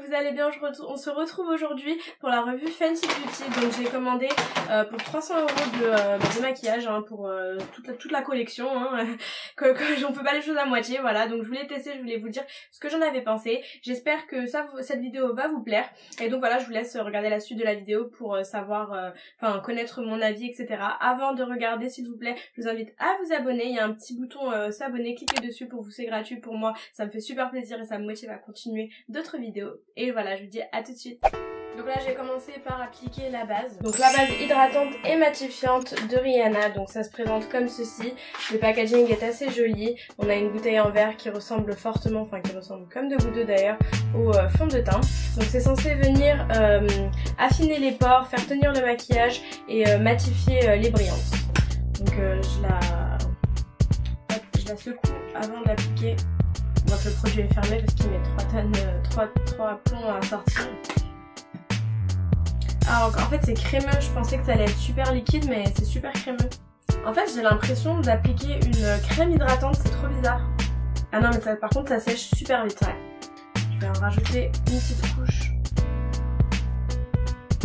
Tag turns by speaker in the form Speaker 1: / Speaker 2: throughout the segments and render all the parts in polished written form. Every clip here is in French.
Speaker 1: vous allez bien. On se retrouve aujourd'hui pour la revue Fenty Beauty. Donc j'ai commandé pour 300 € de maquillage hein, pour toute la collection. Hein, on peut pas les choses à moitié, voilà. Donc je voulais tester, je voulais vous dire ce que j'en avais pensé. J'espère que cette vidéo va vous plaire. Et donc voilà, je vous laisse regarder la suite de la vidéo pour savoir, connaître mon avis, etc. Avant de regarder, s'il vous plaît, je vous invite à vous abonner. Il y a un petit bouton s'abonner, cliquez dessus pour vous, c'est gratuit pour moi. Ça me fait super plaisir et ça me motive à continuer d'autres vidéos. Et voilà, je vous dis à tout de suite. Donc là j'ai commencé par appliquer la base. Donc la base hydratante et matifiante de Rihanna. Donc ça se présente comme ceci. Le packaging est assez joli. On a une bouteille en verre qui ressemble fortement, qui ressemble comme de gouttes d'eau d'ailleurs, au fond de teint. Donc c'est censé venir affiner les pores, faire tenir le maquillage et matifier les brillances. Donc je la secoue avant de l'appliquer. On voit que le produit est fermé parce qu'il met 3 plombs à sortir. Alors en fait c'est crémeux, je pensais que ça allait être super liquide mais c'est super crémeux. En fait j'ai l'impression d'appliquer une crème hydratante, c'est trop bizarre. Ah non mais ça, par contre ça sèche super vite, ouais. Je vais en rajouter une petite couche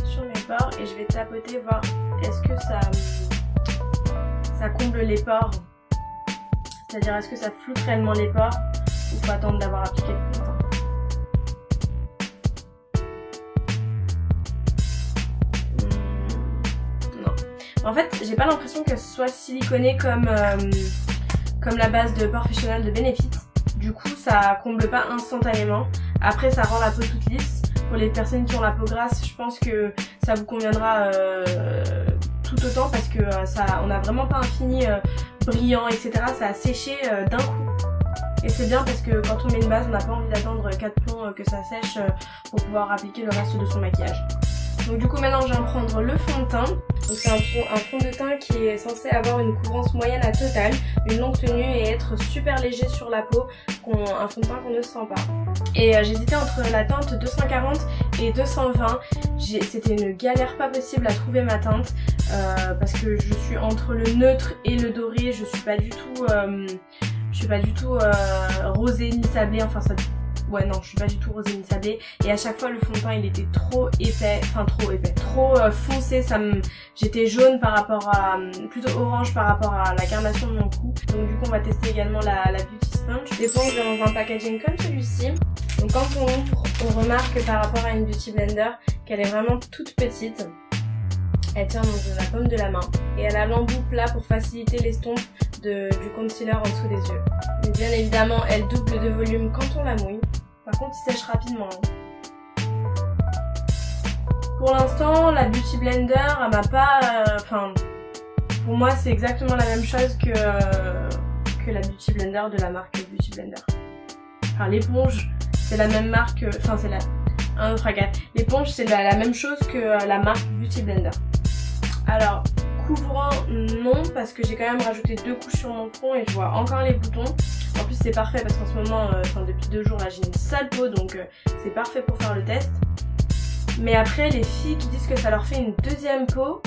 Speaker 1: sur mes pores et je vais tapoter voir est-ce que ça comble les pores. C'est-à-dire est-ce que ça floute réellement les pores ou faut attendre d'avoir appliqué le fond de teint. En fait, j'ai pas l'impression qu'elle soit siliconée comme la base de Professional de Benefit. Du coup, ça comble pas instantanément. Après, ça rend la peau toute lisse. Pour les personnes qui ont la peau grasse, je pense que ça vous conviendra tout autant parce que on a vraiment pas un fini brillant, etc. Ça a séché d'un coup. Et c'est bien parce que quand on met une base, on n'a pas envie d'attendre 4 plombs que ça sèche pour pouvoir appliquer le reste de son maquillage. Donc du coup maintenant je viens prendre le fond de teint. Donc c'est un fond de teint qui est censé avoir une couvrance moyenne à totale, une longue tenue et être super léger sur la peau, un fond de teint qu'on ne sent pas. Et j'hésitais entre la teinte 240 et 220. C'était une galère pas possible à trouver ma teinte parce que je suis entre le neutre et le doré. Je suis pas du tout rosée ni sablée, ouais non, je suis pas du tout rosée ni sablée et à chaque fois le fond de teint il était trop épais, trop foncé, j'étais jaune par rapport à, plutôt orange par rapport à la carnation de mon cou. Donc du coup on va tester également la Beauty Sponge. L'éponge vient dans un packaging comme celui-ci. Donc quand on ouvre, on remarque par rapport à une Beauty Blender qu'elle est vraiment toute petite. Elle tient dans la paume de la main et elle a l'embout plat pour faciliter l'estompe du concealer en dessous des yeux. Mais bien évidemment, elle double de volume quand on la mouille. Par contre, il sèche rapidement. Pour l'instant, la Beauty Blender, elle m'a pas... pour moi, c'est exactement la même chose que la Beauty Blender de la marque Beauty Blender. Enfin, l'éponge, c'est la même marque... L'éponge, c'est la même chose que la marque Beauty Blender. Alors, couvrant, non, parce que j'ai quand même rajouté 2 couches sur mon front et je vois encore les boutons. En plus, c'est parfait parce qu'en ce moment, depuis 2 jours, là, j'ai une sale peau, donc c'est parfait pour faire le test. Mais après, les filles qui disent que ça leur fait une deuxième peau.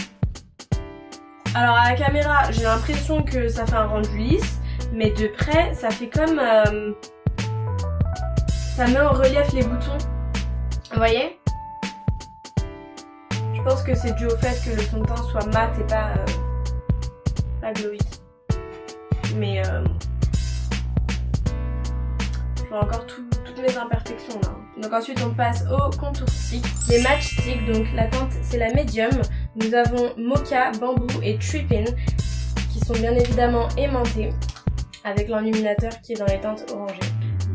Speaker 1: Alors, à la caméra, j'ai l'impression que ça fait un rendu lisse, mais de près, ça fait comme... ça met en relief les boutons. Vous voyez? Je pense que c'est dû au fait que le fond de teint soit mat et pas glowy. Mais je vois encore toutes mes imperfections là. Donc ensuite on passe au contour stick. Les match sticks, donc la teinte c'est la médium. Nous avons Mocha, Bamboo et Trippin qui sont bien évidemment aimantés avec l'enluminateur qui est dans les teintes orangées.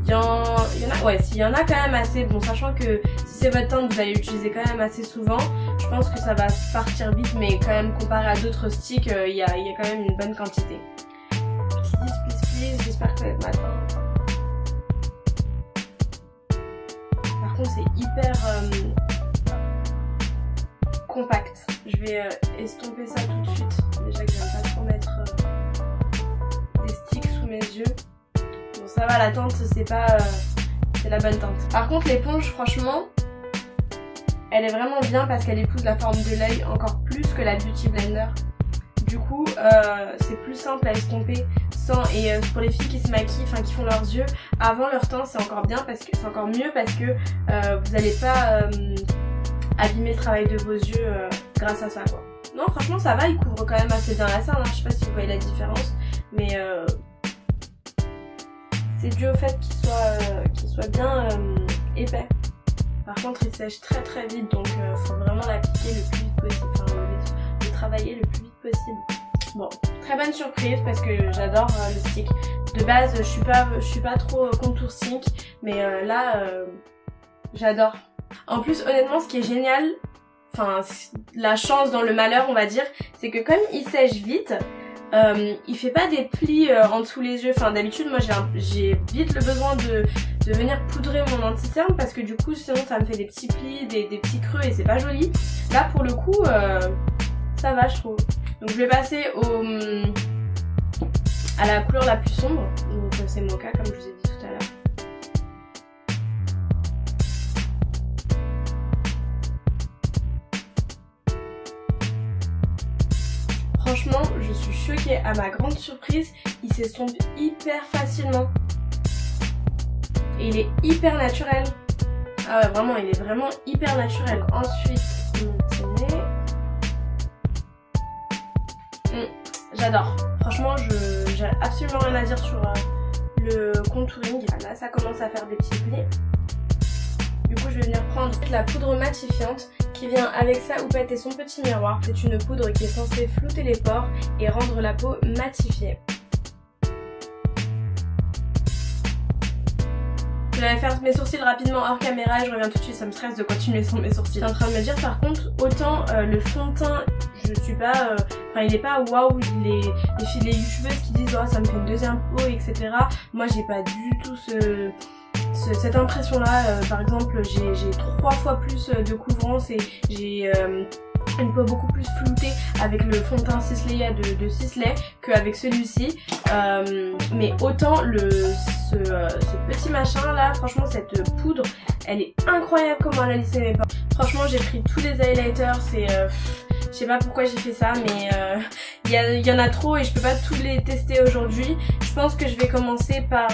Speaker 1: S'il y en a quand même assez, bon sachant que si c'est votre teinte vous allez l'utiliser quand même assez souvent, je pense que ça va partir vite mais quand même comparé à d'autres sticks, il y a quand même une bonne quantité. Please, j'espère que ça va être ma teinte. Par contre c'est hyper compact, je vais estomper ça tout de suite, déjà que j'aime pas trop mettre des sticks sous mes yeux. Bon ça va, la teinte c'est la bonne teinte. Par contre l'éponge franchement elle est vraiment bien parce qu'elle épouse la forme de l'œil encore plus que la Beauty Blender. Du coup c'est plus simple à estomper sans, et pour les filles qui se maquillent, enfin qui font leurs yeux avant leur teint, c'est encore bien parce que c'est encore mieux parce que vous n'allez pas abîmer le travail de vos yeux grâce à ça quoi. Non franchement ça va, il couvre quand même assez bien la scène, hein. Je sais pas si vous voyez la différence, mais c'est dû au fait qu'il soit bien épais. Par contre il sèche très très vite, donc faut vraiment l'appliquer le plus vite possible, enfin le travailler le plus vite possible. Bon, très bonne surprise parce que j'adore le stick. De base je suis pas trop contour stick, mais là j'adore. En plus honnêtement ce qui est génial, enfin la chance dans le malheur on va dire, c'est que comme il sèche vite, il fait pas des plis en dessous les yeux. Enfin d'habitude moi j'ai vite le besoin de venir poudrer mon anti-cerne parce que du coup sinon ça me fait des petits plis, des petits creux et c'est pas joli. Là pour le coup ça va je trouve. Donc je vais passer à la couleur la plus sombre, donc c'est Mocha comme je vous ai dit tout à l'heure. Franchement, je suis choquée, à ma grande surprise, il s'estompe hyper facilement. Et il est hyper naturel. Ah ouais, vraiment, il est vraiment hyper naturel. Ensuite, mon petit nez. J'adore. Franchement, j'ai absolument rien à dire sur le contouring. Là, ça commence à faire des petits plis. Du coup, je vais venir prendre la poudre matifiante qui vient avec sa houppette et son petit miroir. C'est une poudre qui est censée flouter les pores et rendre la peau matifiée. Je vais faire mes sourcils rapidement hors caméra et je reviens tout de suite, ça me stresse de continuer sans mes sourcils. Je suis en train de me dire par contre, autant le fond de teint, je suis pas... Enfin il est pas waouh, les youtubeuses qui disent oh ça me fait une deuxième peau etc. Moi j'ai pas du tout cette impression là, par exemple j'ai 3 fois plus de couvrance et j'ai une peau beaucoup plus floutée avec le fond de teint Sisley de Sisley qu'avec celui-ci, mais autant ce petit machin là, franchement cette poudre elle est incroyable comment elle a lissé mes pores. Franchement j'ai pris tous les highlighters, c'est je sais pas pourquoi j'ai fait ça, mais il y en a trop et je peux pas tous les tester aujourd'hui. Je pense que je vais commencer par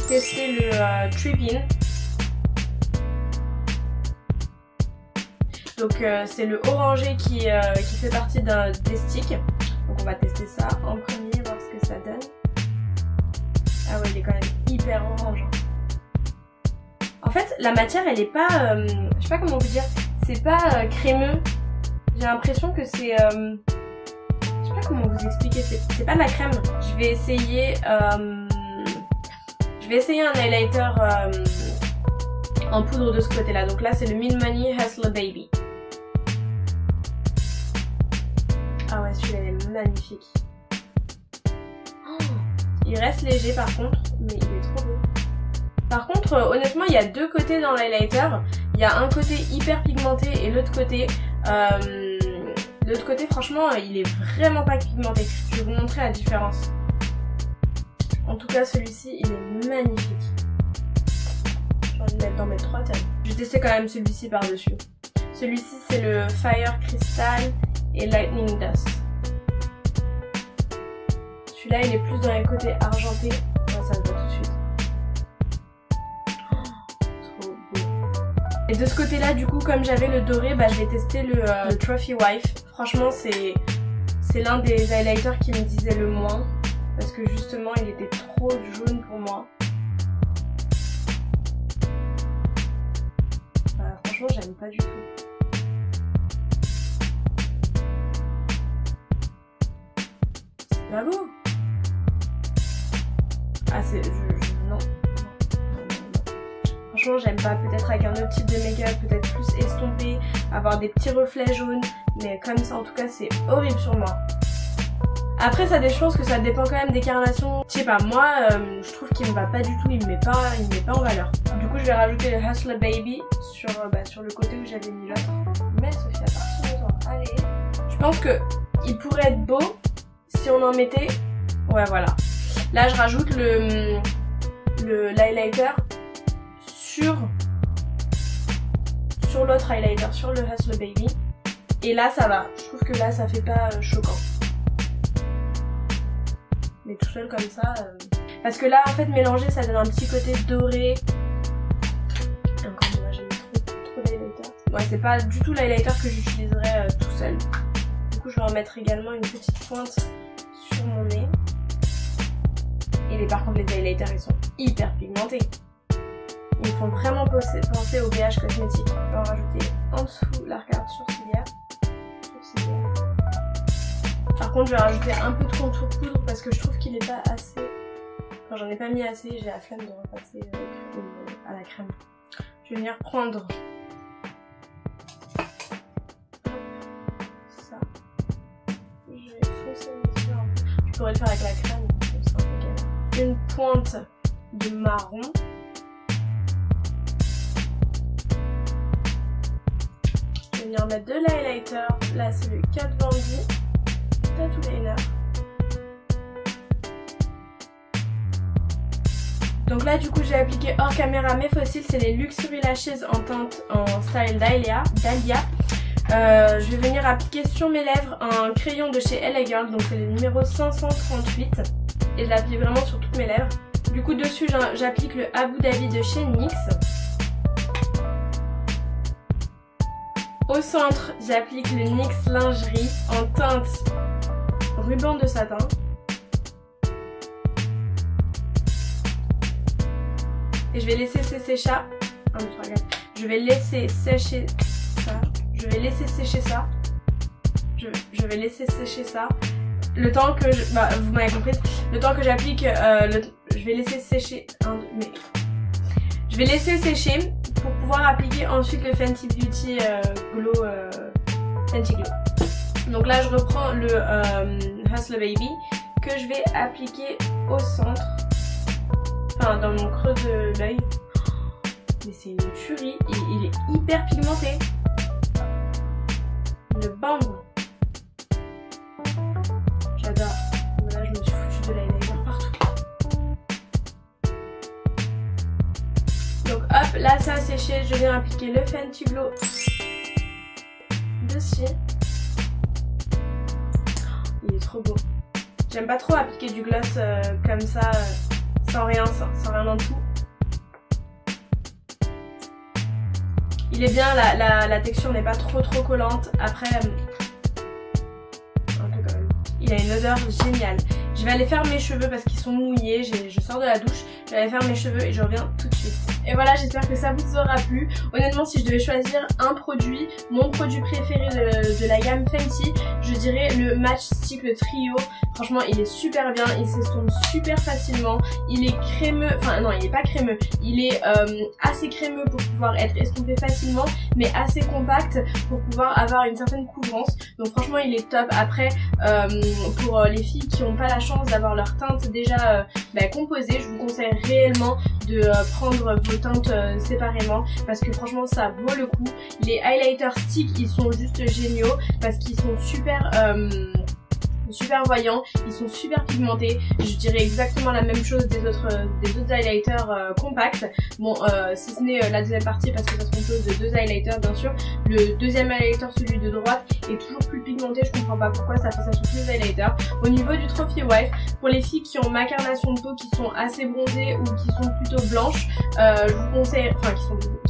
Speaker 1: tester le Trip-In. Donc c'est le orangé qui fait partie des sticks. Donc on va tester ça en premier, voir ce que ça donne. Ah ouais, il est quand même hyper orange. En fait la matière elle est pas, je sais pas comment vous dire, c'est pas crémeux. J'ai l'impression que c'est... je sais pas comment vous expliquer, c'est pas de la crème. Je vais essayer un highlighter en poudre de ce côté là. Donc là c'est le Milani Hustler Baby. Ah ouais celui-là il est magnifique. Oh, il reste léger par contre, mais il est trop beau. Par contre honnêtement il y a deux côtés dans l'highlighter. Il y a un côté hyper pigmenté et l'autre côté... franchement il est vraiment pas pigmenté. Je vais vous montrer la différence. En tout cas celui-ci il est magnifique. J'ai envie de mettre dans mes 3 thèmes. Je vais tester quand même celui-ci par dessus. Celui-ci c'est le Fire Crystal et Lightning Dust. Celui-là il est plus dans les côtés argentés. Ouais, ça se voit tout de suite. Et de ce côté là du coup comme j'avais le doré, bah, je vais tester le Trophy Wife. Franchement c'est l'un des highlighters qui me disait le moins parce que justement il était trop jaune pour moi. Bah, franchement j'aime pas du tout. C'est pas beau. Ah c'est... non. Franchement j'aime pas, peut-être avec un autre type de make-up, peut-être plus estompé, avoir des petits reflets jaunes, mais comme ça en tout cas c'est horrible sur moi. Après ça je pense que ça dépend quand même des carnations. Je sais pas, moi je trouve qu'il me va pas du tout, il me met pas en valeur. Du coup je vais rajouter le Hustler Baby sur le côté où j'avais mis l'autre. Mais Sophie à partir de toi, allez. Je pense que il pourrait être beau si on en mettait... Ouais voilà. Là je rajoute l'highlighter sur l'autre highlighter, sur le Hustler Baby. Et là ça va, je trouve que là ça fait pas choquant. mais tout seul comme ça. Parce que là en fait mélanger ça donne un petit côté doré. Et encore une fois j'ai mis trop d'highlighter. Ouais, c'est pas du tout l'highlighter que j'utiliserais tout seul. Du coup je vais en mettre également une petite pointe sur mon nez. Et par contre les highlighters ils sont hyper pigmentés. Ils me font vraiment penser au BH Cosmétique. On va en rajouter en dessous l'arcade sourcilière. Par contre je vais rajouter un peu de contour poudre parce que je trouve qu'il est pas assez. Enfin j'en ai pas mis assez, j'ai la flemme de repasser à la crème. Je vais venir prendre ça. Je vais foncer mes yeux un peu. Je pourrais le faire avec la crème, comme ça un peu galère. Une pointe de marron. Je vais venir mettre de l'highlighter. Là c'est le Kat Von D Tattoo Liner. Donc là du coup j'ai appliqué hors caméra mes fossiles, c'est les Luxury Lashes en teinte en style Dahlia. Je vais venir appliquer sur mes lèvres un crayon de chez LA Girl, donc c'est le numéro 538 et je l'applique vraiment sur toutes mes lèvres. Du coup dessus j'applique le Abu Dhabi de chez NYX. Au centre j'applique le NYX Lingerie en teinte ruban de satin. Et je vais laisser sécher ça. Je vais laisser sécher ça. Je vais laisser sécher ça. Je vais laisser sécher ça. Le temps que vous m'avez compris. Le temps que j'applique. Je vais laisser sécher. Je vais laisser sécher pour pouvoir appliquer ensuite le Fenty Beauty Glow. Fenty Glow. Donc là je reprends le Hustle Baby que je vais appliquer au centre. Enfin dans mon creux de l'œil. Mais c'est une tuerie, il est hyper pigmenté. Le bambou. J'adore. Là je me suis foutu de l'highlighter partout. Donc hop, là ça a séché, je viens appliquer le Fenty Glow dessus. Il est trop beau. J'aime pas trop appliquer du gloss comme ça. Sans rien en dessous. Il est bien, la texture n'est pas trop collante. Après, un peu quand même. Il a une odeur géniale. Je vais aller faire mes cheveux parce qu'ils sont mouillés. Je sors de la douche, je vais aller faire mes cheveux et je reviens tout de suite. Et voilà, j'espère que ça vous aura plu. Honnêtement, si je devais choisir un produit, mon produit préféré de la gamme Fenty, je dirais le Match Stick, le trio. Franchement, il est super bien, il s'estompe super facilement. Il est crémeux, enfin non, il est pas crémeux. Il est assez crémeux pour pouvoir être estompé facilement, mais assez compact pour pouvoir avoir une certaine couvrance. Donc franchement, il est top. Après, pour les filles qui n'ont pas la chance d'avoir leur teinte déjà composée, je vous conseille réellement de prendre vos teintes séparément parce que franchement ça vaut le coup. Les highlighters stick ils sont juste géniaux parce qu'ils sont super voyants, ils sont super pigmentés. Je dirais exactement la même chose des autres highlighters compacts. Bon, si ce n'est la deuxième partie parce que ça se compose de deux highlighters bien sûr. Le deuxième highlighter, celui de droite, est toujours plus pigmenté. Je comprends pas pourquoi ça fait ça sur tous les highlighters. Au niveau du Trophy Wife, pour les filles qui ont ma carnation de peau qui sont assez bronzées ou qui sont plutôt blanches, je vous conseille, enfin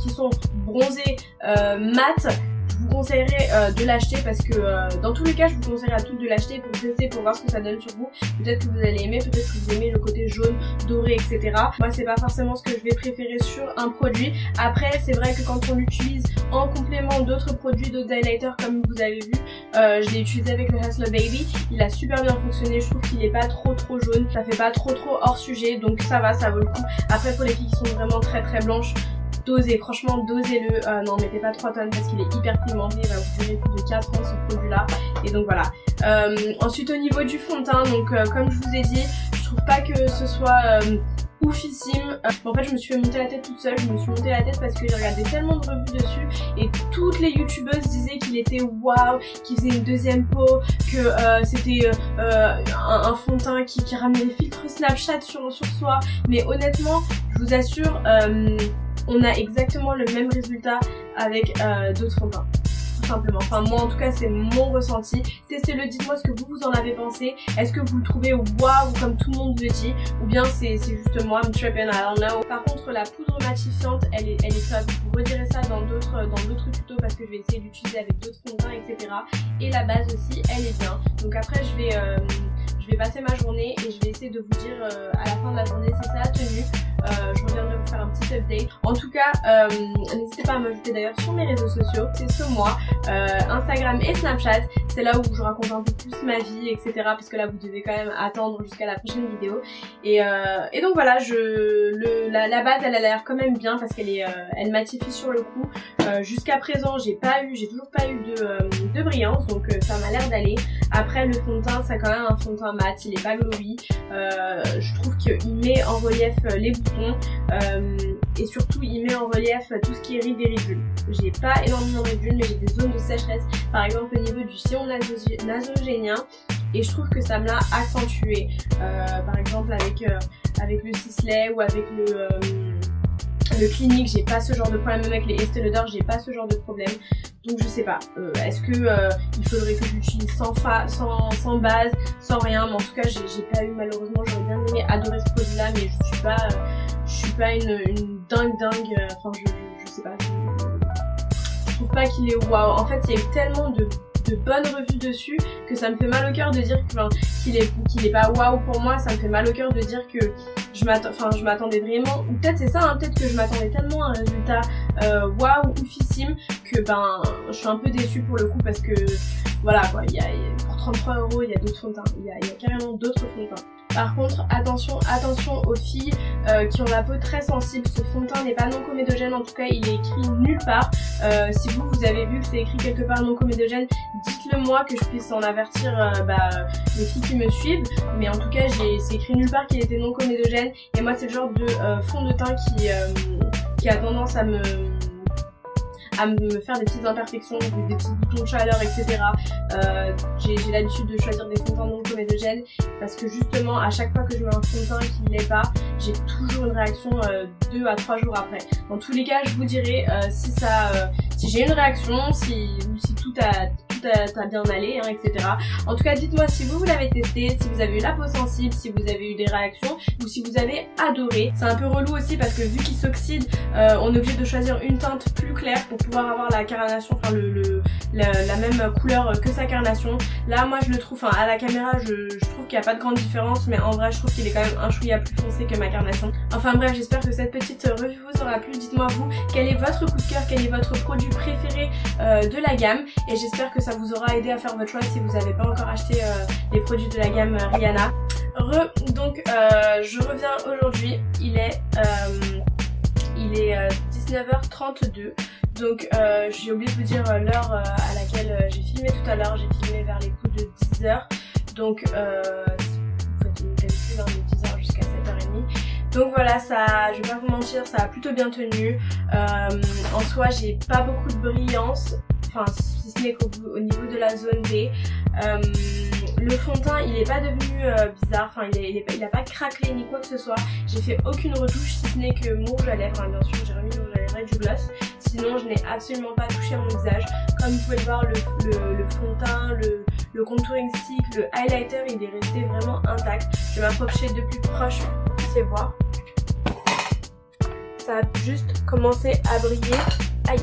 Speaker 1: qui sont bronzées mat. Je vous conseillerais de l'acheter parce que dans tous les cas je vous conseillerais à toutes de l'acheter pour tester, pour voir ce que ça donne sur vous. Peut-être que vous allez aimer, peut-être que vous aimez le côté jaune, doré, etc. Moi c'est pas forcément ce que je vais préférer sur un produit. Après c'est vrai que quand on l'utilise en complément d'autres produits, d'autres highlighters comme vous avez vu, je l'ai utilisé avec le Hustle Baby, il a super bien fonctionné, je trouve qu'il est pas trop jaune, ça fait pas trop hors sujet, donc ça va, ça vaut le coup. Après pour les filles qui sont vraiment très blanches, dosez, franchement dosez-le, n'en mettez pas 3 tonnes parce qu'il est hyper pigmenté, il va vous durer plus de 4 ans ce produit là, et donc voilà. Ensuite au niveau du fond de teint, donc comme je vous ai dit, je trouve pas que ce soit oufissime. En fait je me suis fait monter la tête toute seule, je me suis monté la tête parce que j'ai regardé tellement de revues dessus et toutes les youtubeuses disaient qu'il était waouh, qu'il faisait une deuxième peau, que c'était un fond de teint qui ramenait les filtres Snapchat sur soi, mais honnêtement je vous assure on a exactement le même résultat avec d'autres fonds de teint. tout simplement. Enfin moi en tout cas c'est mon ressenti. Testez-le, dites-moi ce que vous en avez pensé. Est-ce que vous le trouvez waouh comme tout le monde le dit, ou bien c'est juste moi, I'm tripping, I don't know. Par contre la poudre matifiante elle est top. Vous redirez ça dans d'autres tutos parce que je vais essayer d'utiliser avec d'autres fonds de teint, etc. Et la base aussi elle est bien. Donc après je vais passer ma journée et je vais essayer de vous dire à la fin de la journée si ça a tenu. Je reviendrai vous faire un petit update. En tout cas, n'hésitez pas à m'ajouter d'ailleurs sur mes réseaux sociaux. C'est ce mois, Instagram et Snapchat. C'est là où je raconte un peu plus ma vie, etc. Parce que là, vous devez quand même attendre jusqu'à la prochaine vidéo. Et donc voilà, la base, elle a l'air quand même bien parce qu'elle elle matifie sur le coup. Jusqu'à présent, j'ai toujours pas eu de brillance, donc ça m'a l'air d'aller. Après, le fond de teint, c'est quand même un fond de teint mat. Il est pas glowy. Je trouve qu'il met en relief les boutons. Et surtout il met en relief tout ce qui est rides et ridules. J'ai pas énormément de ridules mais j'ai des zones de sécheresse, par exemple au niveau du sillon nasogénien, et je trouve que ça me l'a accentué, par exemple avec le Sisley ou avec le Clinique. J'ai pas ce genre de problème, même avec les Estée Lauder j'ai pas ce genre de problème. Donc je sais pas, est-ce que il faudrait que j'utilise sans base, sans rien, mais en tout cas j'ai pas eu, malheureusement. J'aurais bien aimé adorer ce produit là, mais je suis pas une dingue, enfin je sais pas, je trouve pas qu'il est waouh. En fait il y a eu tellement de bonnes revues dessus que ça me fait mal au cœur de dire qu'il est pas waouh pour moi. Ça me fait mal au cœur de dire que je m'attendais vraiment, ou peut-être c'est ça, hein, peut-être que je m'attendais tellement à un résultat waouh oufissime que je suis un peu déçue pour le coup, parce que voilà quoi, pour 33 € il y a d'autres fonds de teint, il y a carrément d'autres fonds de teint. Par contre, attention aux filles qui ont la peau très sensible, ce fond de teint n'est pas non comédogène, en tout cas il est écrit nulle part. Si vous avez vu que c'est écrit quelque part non comédogène, dites-le moi que je puisse en avertir les filles qui me suivent, mais en tout cas c'est écrit nulle part qu'il était non comédogène, et moi c'est le genre de fond de teint qui a tendance à me faire des petites imperfections, des petits boutons de chaleur, etc. J'ai l'habitude de choisir des fonds de teint non comédogènes parce que justement à chaque fois que je mets un fond de teint qui ne l'est pas, j'ai toujours une réaction 2 à 3 jours après. Dans tous les cas, je vous dirai si j'ai une réaction, ou si tout a bien allé, hein, etc. En tout cas, dites-moi si vous l'avez testé, si vous avez eu la peau sensible, si vous avez eu des réactions, ou si vous avez adoré. C'est un peu relou aussi parce que vu qu'il s'oxyde, on est obligé de choisir une teinte plus claire pour pouvoir avoir la carnation, enfin la même couleur que sa carnation. Là moi je le trouve, à la caméra je trouve qu'il n'y a pas de grande différence, mais en vrai je trouve qu'il est quand même un chouïa plus foncé que ma carnation. Enfin bref, j'espère que cette petite revue vous aura plu. Dites-moi vous, quel est votre coup de cœur, quel est votre produit préféré de la gamme, et j'espère que ça vous aura aidé à faire votre choix si vous n'avez pas encore acheté les produits de la gamme Rihanna. Donc je reviens aujourd'hui, il est 19h32. Donc j'ai oublié de vous dire l'heure à laquelle j'ai filmé tout à l'heure. J'ai filmé vers les coups de 10h. Donc vous faites une calcul de 10h jusqu'à 7h30. Donc voilà, je vais pas vous mentir, ça a plutôt bien tenu. En soi j'ai pas beaucoup de brillance, enfin si ce n'est qu'au niveau de la zone D. Le fond de teint il est pas devenu bizarre, enfin il a pas craquelé ni quoi que ce soit. J'ai fait aucune retouche si ce n'est que mon rouge à lèvres, hein, bien sûr j'ai remis le rouge à lèvres et du gloss. Sinon je n'ai absolument pas touché à mon visage. Comme vous pouvez le voir, le fond de teint, le contouring stick, le highlighter il est resté vraiment intact. Je vais m'approcher de plus proche pour que vous puissiez voir. Ça a juste commencé à briller. Aïe,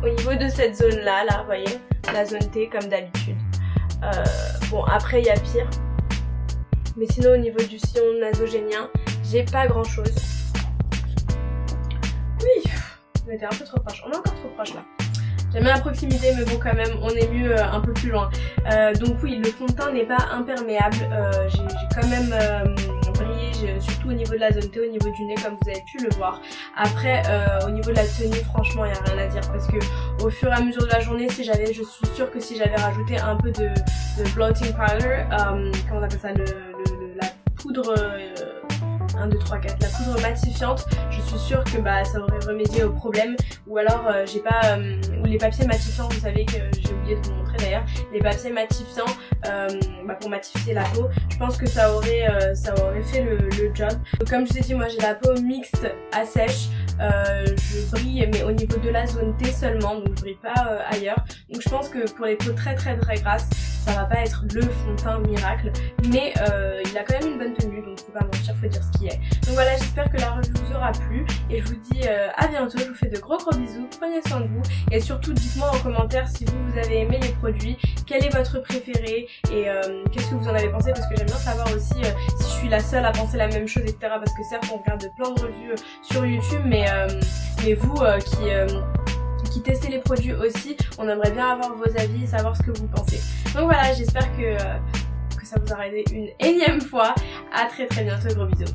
Speaker 1: au niveau de cette zone là, vous voyez, la zone T comme d'habitude. Bon après il y a pire, mais sinon au niveau du sillon nasogénien j'ai pas grand chose. Oui, on était un peu trop proche, on est encore trop proche là. J'aime bien la proximité, mais bon quand même on est mieux un peu plus loin. Donc oui, le fond de teint n'est pas imperméable, j'ai quand même brillé, surtout au niveau de la zone T, au niveau du nez comme vous avez pu le voir. Après au niveau de la tenue, franchement il n'y a rien à dire, parce que au fur et à mesure de la journée, je suis sûre que si j'avais rajouté un peu de bloating powder, comment on appelle ça, la poudre 1, 2, 3, 4, la poudre matifiante, je suis sûre que ça aurait remédié au problème. Ou alors j'ai pas, ou les papiers matifiants, vous savez que j'ai oublié de vous montrer d'ailleurs, les papiers matifiants pour matifier la peau, je pense que ça aurait fait le job. Donc, comme je vous ai dit, moi j'ai la peau mixte à sèche, je brille mais au niveau de la zone T seulement, donc je brille pas ailleurs. Donc je pense que pour les peaux très grasses, ça va pas être le fond de teint miracle, mais il a quand même une bonne tenue, donc faut pas mentir, faut dire ce qui est. Donc voilà, j'espère que la revue vous aura plu et je vous dis à bientôt. Je vous fais de gros bisous, prenez soin de vous et surtout dites-moi en commentaire si vous avez aimé les produits, quel est votre préféré et qu'est-ce que vous en avez pensé, parce que j'aime bien savoir aussi si je suis la seule à penser la même chose, etc. Parce que certes on regarde plein de revues sur YouTube, mais vous qui testez les produits aussi, on aimerait bien avoir vos avis et savoir ce que vous pensez. Donc voilà, j'espère que ça vous aura aidé une énième fois. À très bientôt, gros bisous.